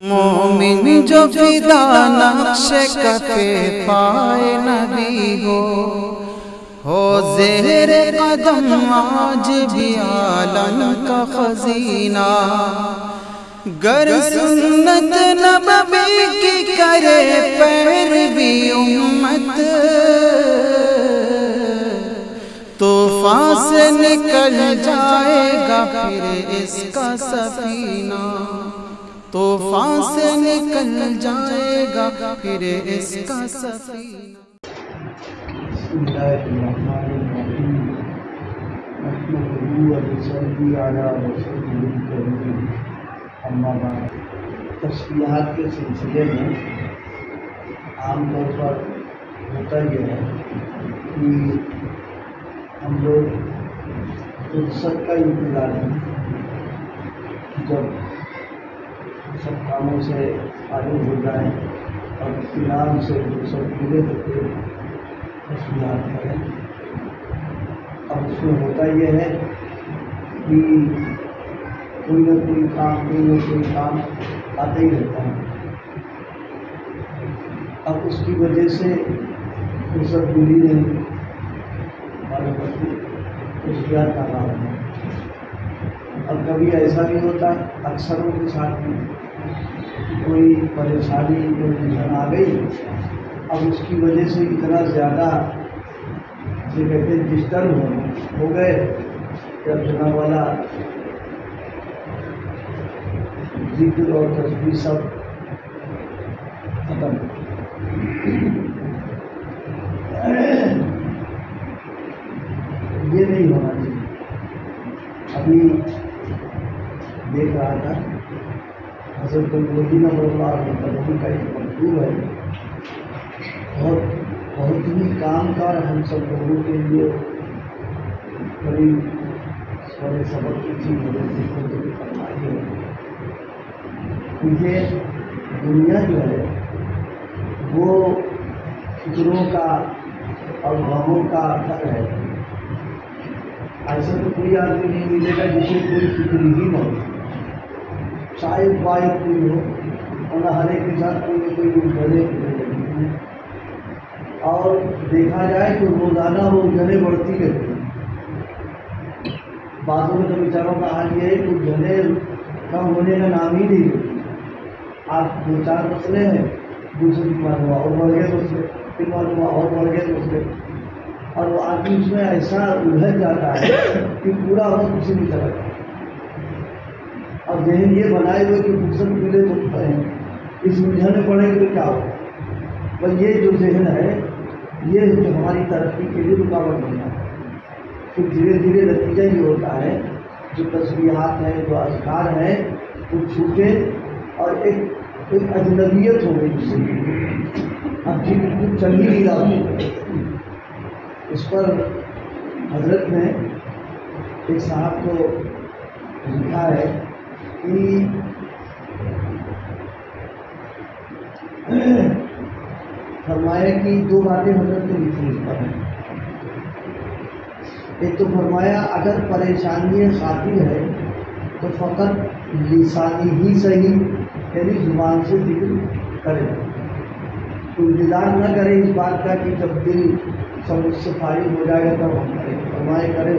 مومن جو فدا نقش کفے پائے نبی ہو زہر قدم آج بھی عالم کا خزینہ، گر سنت نبوی کی کرے پیروی امت، طوفان سے نکل جائے گا پھر اس کا سفینہ، طوفان سے نکل جائے گا پھر اس کا سفینہ۔ بسم اللہ الرحمن الرحیم، نحمدہ و نصلی علی رسولہ الکریم، اما بعد۔ تسبیحات کے سلسلے میں عام طور پر ہوتا یہ ہے کہ ہم لوگ فرصت کا انتظار ہے، جب سب کاموں سے فارغ ہو جائیں اور اطمینان سے فرصت ملے تو پھر تسبیحات کریں۔ اب اس میں ہوتا یہ ہے کہ کوئی نہ کوئی کام آتا ہی رہتا ہے۔ اب اس کی وجہ سے فرصت ملی نہیں اور تسبیحات کا کام ہے۔ اب کبھی ایسا بھی ہوتا ہے اکثروں کے ساتھ میں کوئی پریشانی کوئی الجھن آ گئی، اب اس کی وجہ سے اتنا زیادہ جو کہتے ہیں ڈسٹرب ہو گئے کہ اب جناب والا ذکر اور تسبیح سب ختم۔ یہ نہیں ہونا چاہیے۔ ابھی دیکھ رہا تھا حضرت مدینہ اللہ کا ایک مکتوب ہے، بہت ہی کام کا ہم سب لوگوں کے لیے بڑی بڑے سبق کی چیز فرمائی ہے۔ کیونکہ دنیا جو ہے وہ فکروں کا اور غموں کا گھر ہے۔ ایسا تو کوئی آدمی نہیں ملے گا جسے کوئی فکر ہی نہ ہو، شاید باید کوئی ہو، اور ہر ایک کے ساتھ کوئی نہ کوئی الجھنیں لگی ہیں، اور دیکھا جائے تو روزانہ وہ الجھنیں بڑھتی رہتی ہیں۔ بعضوں میں تو بیچاروں کا حال یہ ہے کہ الجھنیں کم ہونے کا نام ہی نہیں لیتی۔ آپ دو چار مسئلے ہیں، دوسری معلومہ اور بڑھ گئے مسئلے، پھر معلومہ اور بڑھ گئے مسئلے، اور وہ آدمی اس میں ایسا الجھ جاتا ہے کہ پورا وقت اسی میں چلا جاتا ہے۔ اور ذہن یہ بنائے ہوئے کہ فرصت ملے تو اس الجھن پڑے گا تو کیا ہوگا؟ بس یہ جو ذہن ہے یہ ہماری ترقی کے لیے رکاوٹ بنتا ہے۔ پھر دھیرے دھیرے نتیجہ یہ ہوتا ہے جو تسبیحات ہیں، جو اذکار ہیں، وہ چھوٹے اور ایک اجنبیت ہو گئی اس سے، اب جی بالکل چل ہی نہیں رہا۔ اس پر حضرت نے ایک صاحب کو لکھا ہے کہ فرمایا کہ دو باتیں حضرت نے لکھی اس پر۔ ایک تو فرمایا اگر پریشانی خاطر ہے تو فقط لسانی ہی صحیح، یعنی زبان سے ذکر کرے، تو انتظار نہ کرے اس بات کا کہ جب دل سب اس سے فارغ ہو جائے گا تب ہم کریں، فرمائے کرے۔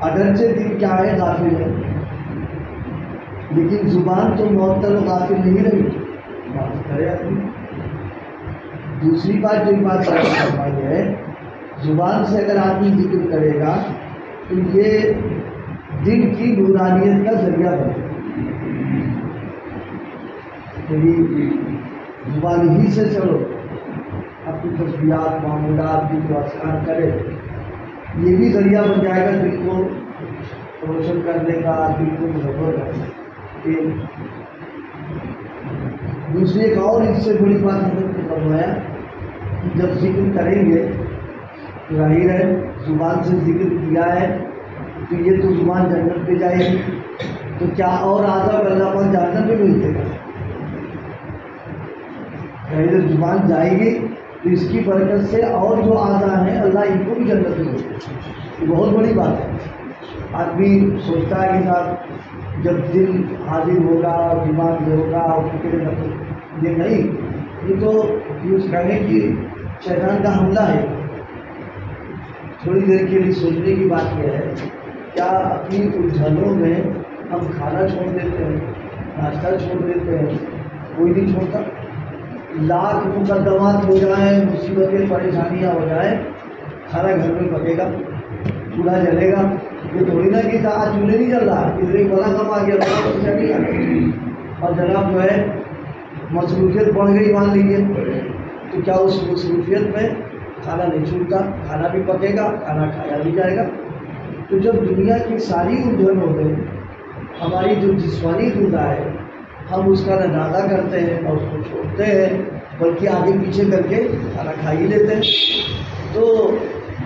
اگرچہ دل کیا ہے غافل ہے، لیکن زبان تو معطل و غافل نہیں رہی، بات کرے آدمی۔ دوسری بات جو بات فرمائی ہے، زبان سے اگر آدمی ذکر کرے گا تو یہ دل کی نورانیت کا ذریعہ بنے گا۔ زبان ہی سے چلو، اپنی تسبیحات معمولات کی جو اذکار کرے، یہ بھی ذریعہ بن جائے گا دل کو روشن کرنے کا، دل کو منور کرنے کا۔ دوسری ایک اور اس سے بڑی بات حضرت نے فرمایا کہ جب ذکر کریں گے، ظاہر ہے زبان سے ذکر کیا ہے تو یہ تو زبان جنت پہ جائے گی، تو کیا اور آداب اللہ پر جہنم پہ ملتے گا؟ جب زبان جائے گی تو اس کی برکت سے اور جو اعضاء ہیں اللہ ان کو بھی جنت میں ملتے، یہ بہت بڑی بات ہے۔ آدمی سوچتا ہے کہ صاحب جب دل حاضر ہوگا اور دماغ یہ ہوگا اور فکر یہ نہیں، یہ تو یوں کہیں کہ شیطان کا حملہ ہے۔ تھوڑی دیر کے لیے سوچنے کی بات یہ ہے، کیا اپنی الجھنوں میں ہم کھانا چھوڑ دیتے ہیں، ناشتہ چھوڑ دیتے ہیں؟ کوئی نہیں چھوڑتا۔ لاکھ مقدمات ہو جائیں، مصیبتیں پریشانیاں ہو جائیں، کھانا گھر میں پکے گا، چولہا جلے گا۔ یہ تھوڑی نا کہ آج چولہے نہیں چل رہا، ادھر ایک بڑا کام آ گیا اور جناب جو ہے مصروفیت بڑھ گئی مان لیجیے، تو کیا اس مصروفیت میں کھانا نہیں چھوٹتا؟ کھانا بھی پکے گا، کھانا کھایا بھی جائے گا۔ تو جب دنیا کی ساری الجھن ہو گئی، ہماری جو جسمانی غذا ہے ہم اس کا اندازہ کرتے ہیں اور اس کو چھوڑتے ہیں، بلکہ آگے پیچھے کر کے کھانا کھا ہی لیتے ہیں۔ تو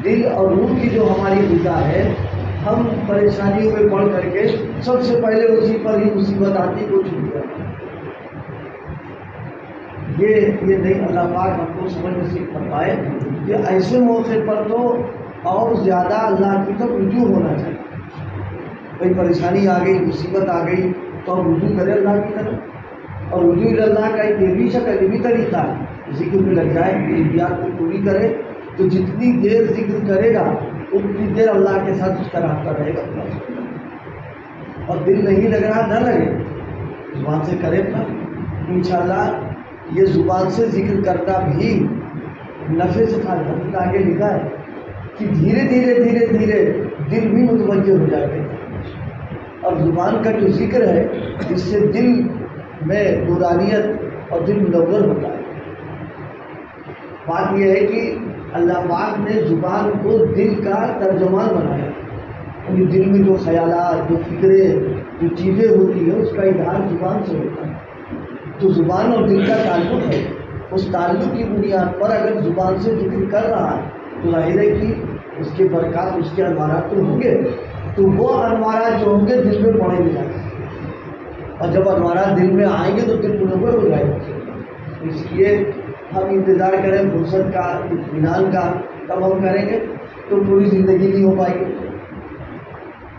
دل اور روح کی جو ہماری غذا ہے، ہم پریشانیوں میں پڑ کر کے سب سے پہلے اسی پر ہی مصیبت آتی کو چھوٹ جاتی۔ یہ نہیں، اللہ پاک ہم کو سمجھ نصیب فرمائے کہ ایسے موقع پر تو اور زیادہ اللہ کی طرف رجوع ہونا چاہیے۔ کوئی پریشانی آ گئی، مصیبت آ گئی تو ہم رجوع کریں اللہ کی طرف، اور رجوع اللہ کا ایک یہ بھی شکل، یہ بھی طریقہ ہے، ذکر میں لگ جائے، احتیاط کو پوری کرے تو جتنی دیر ذکر کرے گا اتنی دیر اللہ کے ساتھ اس کا رابطہ رہے گا۔ اور دل نہیں لگ رہا نہ لگے، زبان سے کرے اپنا، انشاءاللہ یہ زبان سے ذکر کرنا بھی نفع سے خالص آگے لکھا ہے کہ دھیرے دھیرے دھیرے دھیرے دل بھی متوجہ ہو جائے گا۔ اور زبان کا جو ذکر ہے اس سے دل میں نورانیت اور دل منور ہوتا ہے۔ بات یہ ہے کہ اللہ پاک نے زبان کو دل کا ترجمان بنایا، یعنی دل میں جو خیالات، جو فکریں، جو چیزیں ہوتی ہیں اس کا اظہار زبان سے ہوتا ہے۔ تو زبان اور دل کا تعلق ہے، اس تعلق کی بنیاد پر اگر زبان سے ذکر کر رہا ہے تو ظاہر ہے کہ اس کے برکات، اس کے انوارات تو ہوں گے، تو وہ انوارات جو ہوں گے دل میں پڑیں گے، اور جب انوارات دل میں آئیں گے تو دل منور ہو جائے گا۔ اس لیے ہم انتظار کریں فرصت کا، اطمینان کا، تب ہم کریں گے تو پوری زندگی نہیں ہو پائے گی۔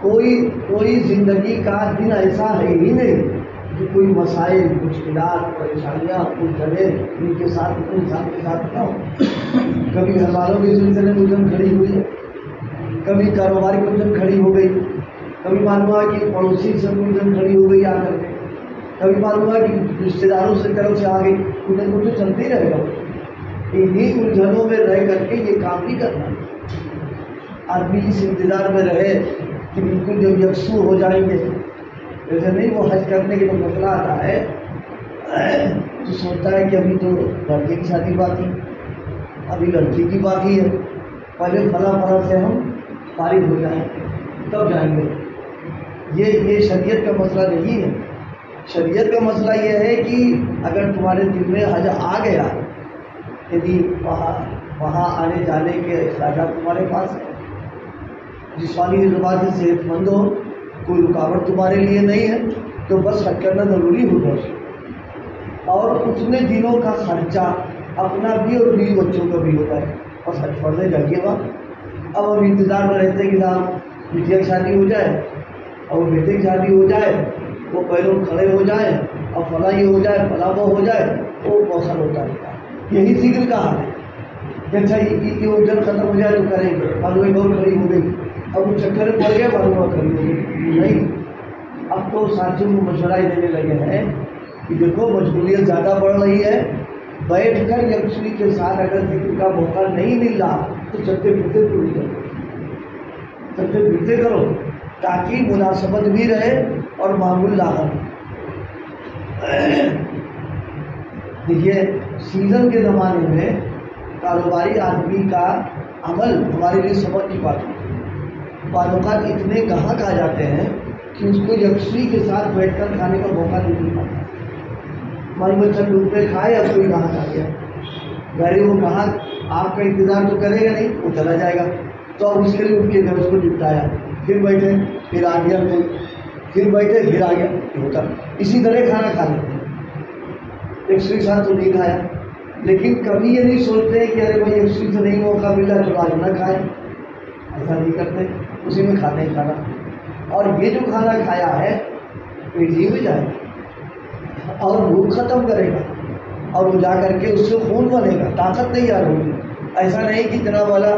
کوئی زندگی کا دن ایسا ہے ہی نہیں کہ کوئی مسائل، مشکلات، پریشانیاں، الجھنیں ان کے ساتھ انسان کے ساتھ نہ ہو۔ کبھی ہزاروں کے سلسلے میں الجھن کھڑی ہوئی ہے، کبھی کاروبار کی الجھن کھڑی ہو گئی، کبھی معلوم ہوا کہ پڑوسی سے الجھن کھڑی ہو گئی آ کر کے، کبھی معلوم ہوا کہ رشتے داروں سے طرف سے آ گئی، الجھن کو تو چلتے ہی رہے گا۔ انہیں الجھنوں میں رہ کر کے یہ کام نہیں کرنا۔ آدمی اس انتظار میں رہے کہ بالکل جب یکسو ہو جائیں گے، ویسے نہیں، وہ حج کرنے کے جو مسئلہ آتا ہے تو سوچتا ہے کہ ابھی تو لڑکے کی شادی باقی، ابھی لڑکی کی باقی ہے، پہلے فلاں سے ہم فارغ ہو جائیں تب جائیں گے۔ یہ شریعت کا مسئلہ نہیں ہے۔ شریعت کا مسئلہ یہ ہے کہ اگر تمہارے دل میں حج آ گیا، یعنی وہاں آنے جانے کے اخراجات تمہارے پاس ہیں، جسمانی اعتبار سے صحت مند ہو، کوئی رکاوٹ تمہارے لیے نہیں ہے، تو بس حج کرنا ضروری ہوگا۔ اور اتنے دنوں کا خرچہ اپنا بھی اور بیوی بچوں کا بھی ہوتا ہے، بس حج پڑھنے جائیے وہاں۔ اب ہم انتظار میں رہتے ہیں کہ صاحب بیٹیا کی شادی ہو جائے اور وہ بیٹے کی شادی ہو جائے، وہ پہلوں کھڑے ہو جائیں اور فلاں یہ ہو جائے، فلاں وہ ہو جائے، وہ موسم ہوتا ہے۔ یہی ذکر کا حال ہے کہ اچھا یہ الجھن ختم ہو جائے تو کریں گے، معلوم ہے بہت کھڑی ہو گئی، اب وہ چکر پڑ گیا، معلوم کھڑی ہو گئی نہیں۔ اب تو ساتھیوں کو مشورہ ہی دینے لگے ہیں کہ دیکھو مشغولیت زیادہ بڑھ رہی ہے، بیٹھ کر یکسوئی کے ساتھ اگر ذکر کا موقع نہیں مل رہا تو چلتے پھرتے پوری کرو، چلتے پھرتے کرو تاکہ مناسبت بھی رہے اور معمول لاحق۔ دیکھیے سیزن کے زمانے میں کاروباری آدمی کا عمل ہمارے لیے سبق کی بات ہے۔ بعض اوقات اتنے گاہک آ جاتے ہیں کہ اس کو یکسوئی کے ساتھ بیٹھ کر کھانے کا موقع نہیں مل پاتا۔ ہماری بچہ ڈوب پہ کھائے اور کوئی گاہک آ گیا، غیر وہ گاہک آپ کا انتظار تو کرے گا نہیں، وہ چلا جائے گا، تو اب اس کے لیے اٹھ کے گھر اس کو نپٹایا، پھر بیٹھے، پھر آ گیا کوئی، پھر بیٹھے، پھر آ گیا، یہ ہوتا اسی طرح کھانا کھا لیتے ہیں۔ یکسوئی ساتھ تو نہیں کھایا، لیکن کبھی یہ نہیں سوچتے کہ ارے بھائی یکسوئی سے نہیں موقع ملا تو آج نہ کھائیں، ایسا نہیں کرتے، اسی میں کھانا ہی کھانا۔ اور یہ جو کھانا کھایا ہے پیٹ ہی میں جائے گا اور بھوک ختم کرے گا اور وہ جا کر کے اس سے خون بنے گا، طاقت تیار ہوگی۔ ایسا نہیں کہ جناب والا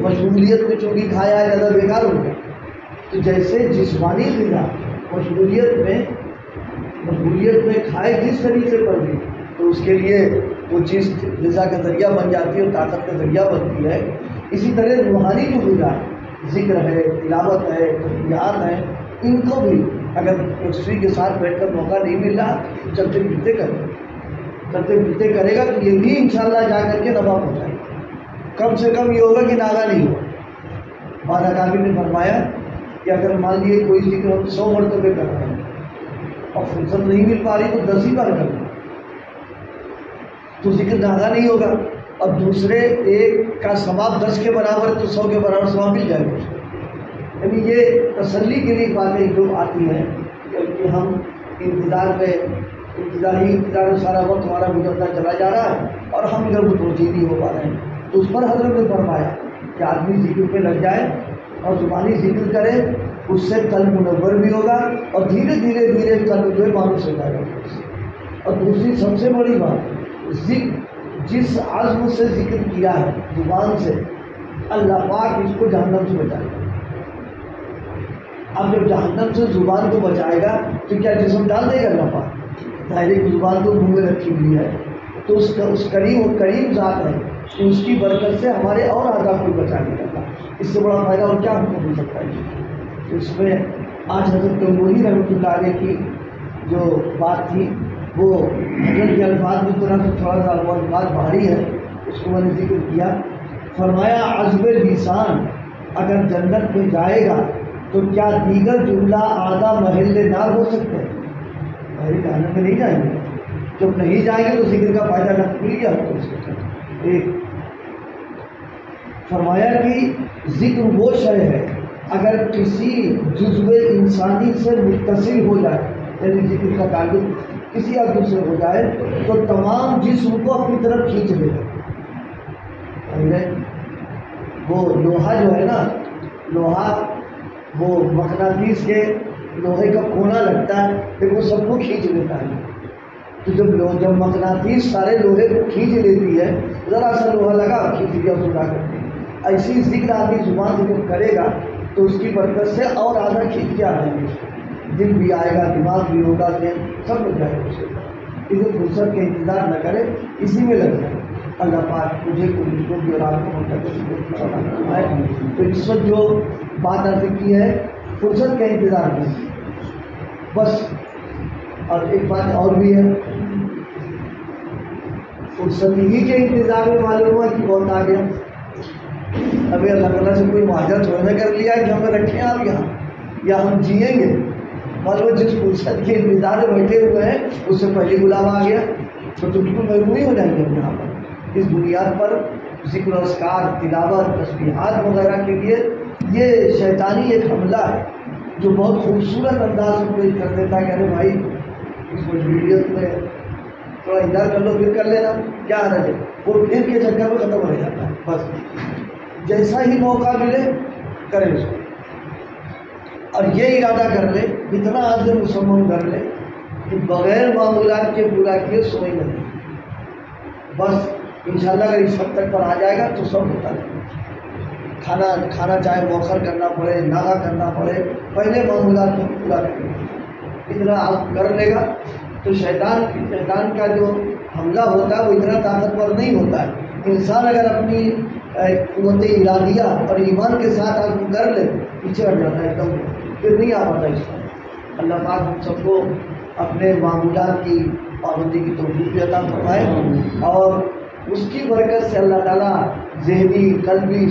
مشغولیت میں چونکہ کھایا ہے زیادہ بیکار ہو گیا۔ تو جیسے جسمانی غذا مشغولیت میں کھائے جس طریقے پر بھی تو اس کے لیے وہ چیز غذا کا ذریعہ بن جاتی ہے اور طاقت کا ذریعہ بنتی ہے، اسی طرح روحانی جو غذا ہے، ذکر ہے، تلاوت ہے، تسبیحات ہیں، ان کو بھی اگر یکسوئی کے ساتھ بیٹھ کر موقع نہیں مل رہا تو چلتے پھرتے کرے گا تو یہ بھی انشاءاللہ جا کر کے نفع پہنچائے گا۔ کم سے کم یہ ہوگا کہ ناغا نہیں ہوگا۔ بعض اکابر نے فرمایا کہ اگر مان لیے کوئی ذکر ہم 100 مرتبہ کر رہے ہیں اور فرصت نہیں مل پا رہی تو 10 ہی بار کر لیں تو ذکر ناغا نہیں ہوگا، اور دوسرے ایک کا ثواب 10 کے برابر ہے تو 100 کے برابر ثواب مل جائے گا۔ یعنی یہ تسلی کے لیے باتیں جو آتی ہیں کہ ہم انتظار سارا وقت ہمارا گزرتا چلا جا رہا ہے اور ہم ادھر متوجہ نہیں ہو پا رہے ہیں، تو اس پر حضرت نے فرمایا کہ آدمی ذکر پہ لگ جائے اور زبانی ذکر کرے، اس سے قلب منور بھی ہوگا اور دھیرے دھیرے قلب جو مانوس ہو جائے گا۔ اور دوسری سب سے بڑی بات، ذکر جس عزم سے ذکر کیا ہے زبان سے، اللہ پاک اس کو جہنم سے بچائے گا۔ اب جب جہنم سے زبان کو بچائے گا تو کیا جسم ڈال دے گا اللہ پاک؟ ظاہر کی زبان تو منہ میں رکھی ہوئی ہے، تو اس کریم ذات ہے کہ اس کی برکت سے ہمارے اور اعضاء کو بچا لے گا۔ اس سے بڑا فائدہ اور کیا ہم کو مل سکتا ہے؟ تو اس میں آج حضرت گنگوہی رحمۃ اللہ علیہ کی جو بات تھی وہ حضرت کے الفاظ کی طرح سے تھوڑا سا وہ الفاظ بھاری ہے، اس کو میں نے ذکر کیا۔ فرمایا عزب لسان اگر جنت میں جائے گا تو کیا دیگر جملہ اعضاء محل نار ہو سکتے ہیں؟ جہنم میں نہیں جائیں گے، جب نہیں جائیں گے تو ذکر کا فائدہ نہ مل گیا تو ایک فرمایا کہ ذکر وہ شے ہے اگر کسی جزو انسانی سے متصل ہو جائے، یعنی ذکر کا تعلق کسی عضو سے ہو جائے تو تمام جسم کو اپنی طرف کھینچ لے گا۔ وہ لوہا جو ہے نا، لوہا وہ مقناطیس کے لوہے کا کونا لگتا ہے لیکن وہ سب کو کھینچ لیتا ہے۔ تو جب مقناطیس سارے لوہے کو کھینچ لیتی ہے، ذرا سا لوہا لگا کھینچ لیا اس کو لا کرتے، ایسی ذکر آدمی زبان سے جب کرے گا تو اس کی برکت سے اور اعضاء کھینچ کے آ جائیں گے، دل بھی آئے گا، دماغ بھی ہوگا، ذہن سب مل جائے گا۔ اسے فرصت کا انتظار نہ کرے، اسی میں لگ جائے۔ اللہ پاک مجھے کو بھی اور آپ کو منتقل ہے۔ تو اس وقت جو بات عرض کی ہے فرصت کا انتظار نہیں بس۔ اور ایک بات اور بھی ہے، فرصت ہی کے انتظار میں معلوم ہوا کہ بہت آ گیا۔ ابھی اللہ تعالیٰ سے کوئی معاہدہ تھوڑا نہ کر لیا کہ ہمیں رکھیں آپ یہاں یا ہم جئیں گے، معلوم جس فرصت کے انتظار میں بیٹھے ہوئے ہیں اس سے پہلے بلاوا آ گیا تو بالکل محروم ہو جائیں گے ہم یہاں پر۔ اس بنیاد پر ذکر و اذکار، تلاوت، تسبیحات وغیرہ کے لیے یہ شیطانی ایک حملہ ہے جو بہت خوبصورت انداز میں پیش کر دیتا ہے کہ ارے بھائی اس مشغولیت میں تھوڑا انتظار کر لو پھر کر لینا، کیا حرج ہے، وہ پھر کے چکر میں ختم ہو جاتا ہے۔ بس جیسا ہی موقع ملے کرے اس کو، اور یہ ارادہ کر لے، اتنا عزم مصمم کر لے کہ بغیر معمولات کے پورا کیے سوئی نہیں۔ بس انشاءاللہ اگر اس حد تک پر آ جائے گا تو سب ہوتا ہے۔ کھانا چاہے مؤخر کرنا پڑے، ناغا کرنا پڑے، پہلے معمولات کو پورا کرے، اتنا عزم کر لے گا تو شیطان کا جو حملہ ہوتا ہے وہ اتنا طاقتور نہیں ہوتا ہے۔ انسان اگر اپنی قوت ارادیہ اور ایمان کے ساتھ عزم کر لے پیچھے ہٹ جاتا ہے ایک دم، پھر نہیں آ پاتا اس کا۔ اللہ پاک ہم سب کو اپنے معمولات کی پابندی کی توفیق عطا فرمائے اور اس کی برکت سے اللہ تعالیٰ ذہنی، قلبی